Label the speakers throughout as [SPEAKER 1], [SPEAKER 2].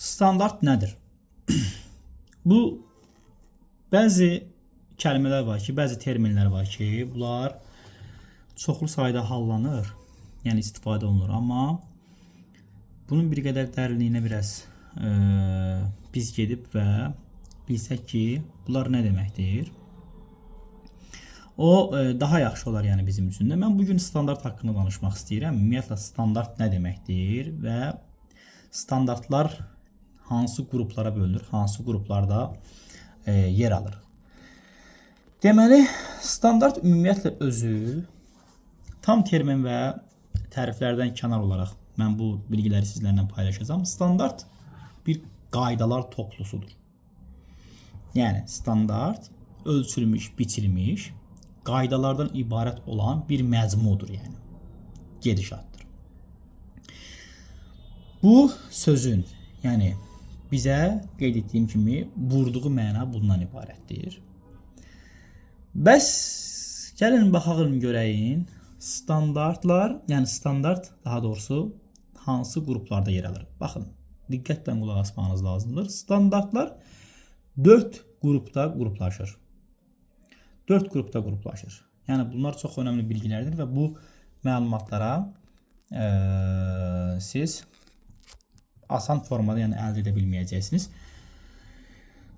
[SPEAKER 1] Standart nədir? Bu bəzi kəlmələr var ki, bəzi terminlər var ki, bunlar çoxlu sayda hallanır, yəni istifadə olunur. Amma bunun bir qədər dərinliyinə biraz biz gedib və bilsək ki, bunlar nə deməkdir? O daha yaxşı olar yəni bizim üçün də. Mən bugün standart haqqında danışmaq istəyirəm. Ümumiyyətlə standart nə deməkdir və standartlar hansı qruplara bölünür, hansı qruplarda yer alır. Deməli, standart ümumiyyətlə özü tam termin və təriflərdən kənar olaraq mən bu bilgiləri sizlərlə paylaşacağım. Standart bir qaydalar toplusudur. Yəni standart ölçülmüş, biçilmiş qaydalardan ibarət olan bir məcmudur, yəni gedişatdır. Bu sözün, yəni bizə qeyd etdiyim kimi vurduğu məna bundan ibarətdir. Bəs gəlin baxalım görəyin standartlar, yəni standart daha doğrusu hansı qruplarda yer alır? Baxın, diqqətlə qulaq asmanız lazımdır. Standartlar 4 qrupda qruplaşır. 4 qrupda qruplaşır. Yəni bunlar çox önəmli bilgilərdir və bu məlumatlara siz asan formada yəni əldə edə bilməyəcəksiniz.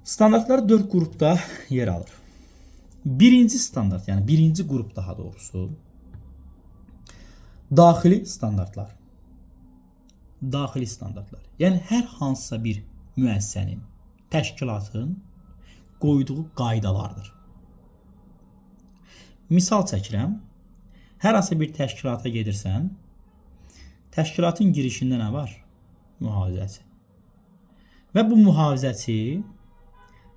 [SPEAKER 1] Standartlar 4 qrupda yer alır. Birinci standart, yəni birinci qrup daha doğrusu daxili standartlar. Daxili standartlar. Yəni hər hansısa bir müəssisənin, təşkilatın qoyduğu qaydalardır. Misal çəkirəm. Hər hansı bir təşkilata gedirsən, təşkilatın girişində nə var? Mühafizəçi. Və bu mühafizəçi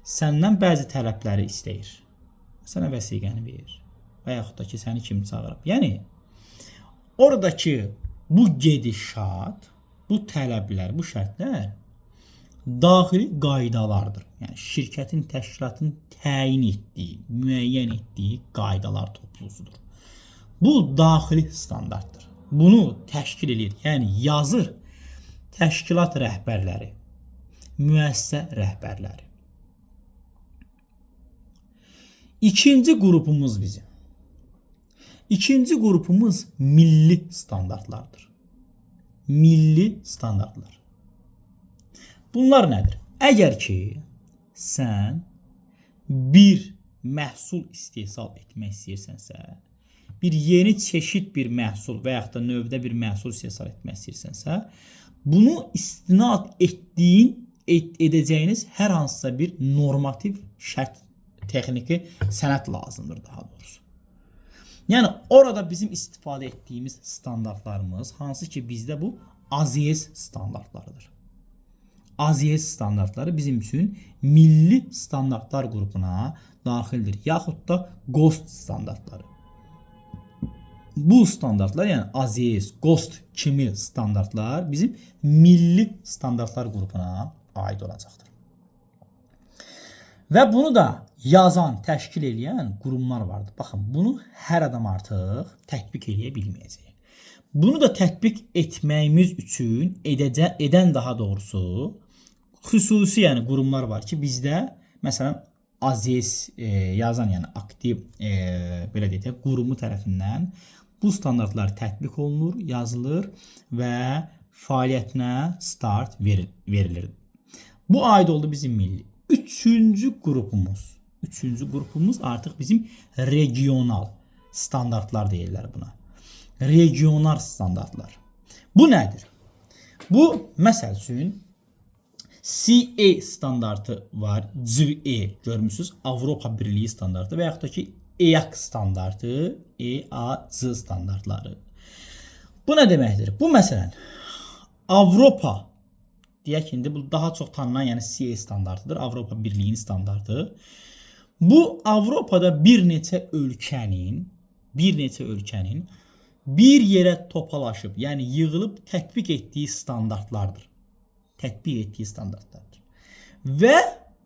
[SPEAKER 1] səndən bəzi tələbləri istəyir. Sənə vəsiqəni verir. Və yaxud da ki, səni kim çağırıb. Yəni, oradakı bu gedişat, bu tələblər, bu şərtlər daxili qaydalardır. Yəni, şirkətin, təşkilatın təyin etdiyi, müəyyən etdiyi qaydalar toplusudur. Bu daxili standartdır. Bunu təşkil edir, yəni yazır təşkilat rəhbərləri, müəssisə rəhbərləri. İkinci qrupumuz bizim. İkinci qrupumuz milli standartlardır. Milli standartlar. Bunlar nədir? Əgər ki, sən bir məhsul istehsal etmək istəyirsənsə, bir yeni çeşid bir məhsul və yaxud da növdə bir məhsul istehsal etmək istəyirsənsə, bunu istinad edəcəyiniz hər hansısa bir normativ şərt, texniki sənəd lazımdır daha doğrusu. Yəni, orada bizim istifadə etdiyimiz standartlarımız, hansı ki bizdə bu AZS standartlarıdır. AZS standartları bizim üçün milli standartlar qrupuna daxildir. Yaxud da GOST standartları. Bu standartlar, yəni AZS, GOST kimi standartlar bizim milli standartlar qrupuna aid olacaqdır. Və bunu da yazan, təşkil edən qurumlar vardır. Baxın, bunu hər adam artıq tətbiq edə bilməyəcək. Bunu da tətbiq etməyimiz üçün edən daha doğrusu xüsusi yəni qurumlar var ki, bizdə məsələn AZS yazan yəni aktiv belə deyək, qurumu tərəfindən bu standartlar tətbiq olunur, yazılır və fəaliyyətinə start verilir. Bu aid oldu bizim milli. Üçüncü qrupumuz artıq bizim regional standartlar deyirlər buna. Regional standartlar. Bu nədir? Bu məsəl üçün CE standartı var, CE görmüsünüz, Avropa Birliyi standartı və yaxud da ki EAC standartı, EAC standartları. Bu nə deməkdir? Bu məsələn Avropa deyək ki, bu daha çox tanınan yəni CE standartıdır, Avropa Birliyinin standartı. Bu Avropada bir neçə ölkənin bir yerə topalaşıb, yəni yığılıb tətbiq etdiyi standartlardır. Və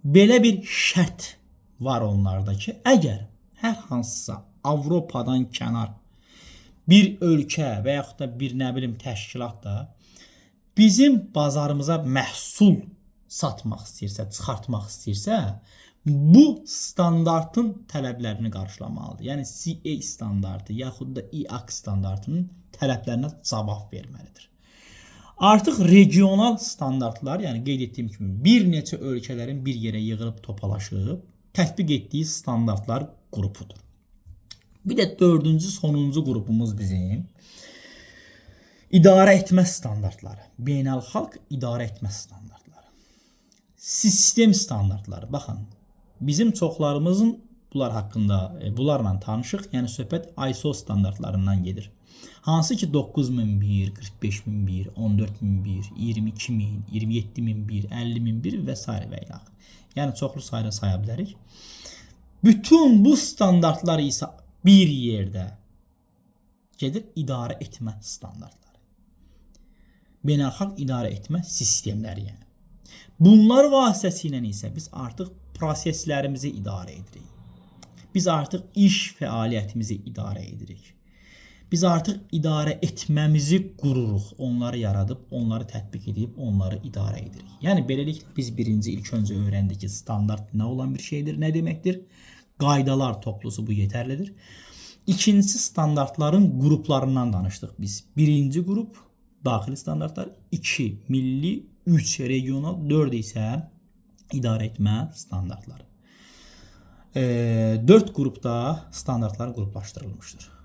[SPEAKER 1] belə bir şərt var onlarda ki, əgər hər hansısa Avropadan kənar bir ölkə və yaxud da bir nə bilim təşkilat da bizim bazarımıza məhsul satmaq istəyirsə, çıxartmaq istəyirsə, bu standartın tələblərini qarşılamalıdır. Yəni CA standartı yaxud da IAC standartının tələblərinə cavab verməlidir. Artıq regional standartlar, yəni qeyd etdiyim kimi bir neçə ölkələrin bir yerə yığılıb topalaşıb tətbiq etdiyi standartlar qrupudur. Bir də dördüncü, sonuncu qrupumuz bizim idarə etmə standartları, beynəlxalq idarə etmə standartları, sistem standartları. Baxın, bizim çoxlarımızın bunlar haqqında, bunlarla tanışıq, yəni söhbət ISO standartlarından gedir. Hansı ki 9001, 45001, 14001, 22000, 27001, 50001 və s. və ilax. Yəni çoxlu sayda saya bilərik. Bütün bu standartlar isə bir yerdə gedir idarə etmə standartları. Beynəlxalq idarə etmə sistemləri yəni. Bunlar vasitəsilə isə biz artıq proseslərimizi idarə edirik. Biz artıq iş fəaliyyətimizi idarə edirik. Biz artıq idarə etməmizi qururuq. Onları yaradıb, onları tətbiq edib, onları idarə edirik. Yəni beləliklə biz birinci ilk öncə öyrəndik ki, standart nə olan bir şeydir, nə deməkdir? Qaydalar toplusu bu yetərlidir. İkincisi standartların qruplarından danışdıq biz. Birinci qrup daxili standartlar, 2 milli, 3 regional, 4 isə idarə etmə standartları. 4 qrupda standartlar qruplaşdırılmışdır.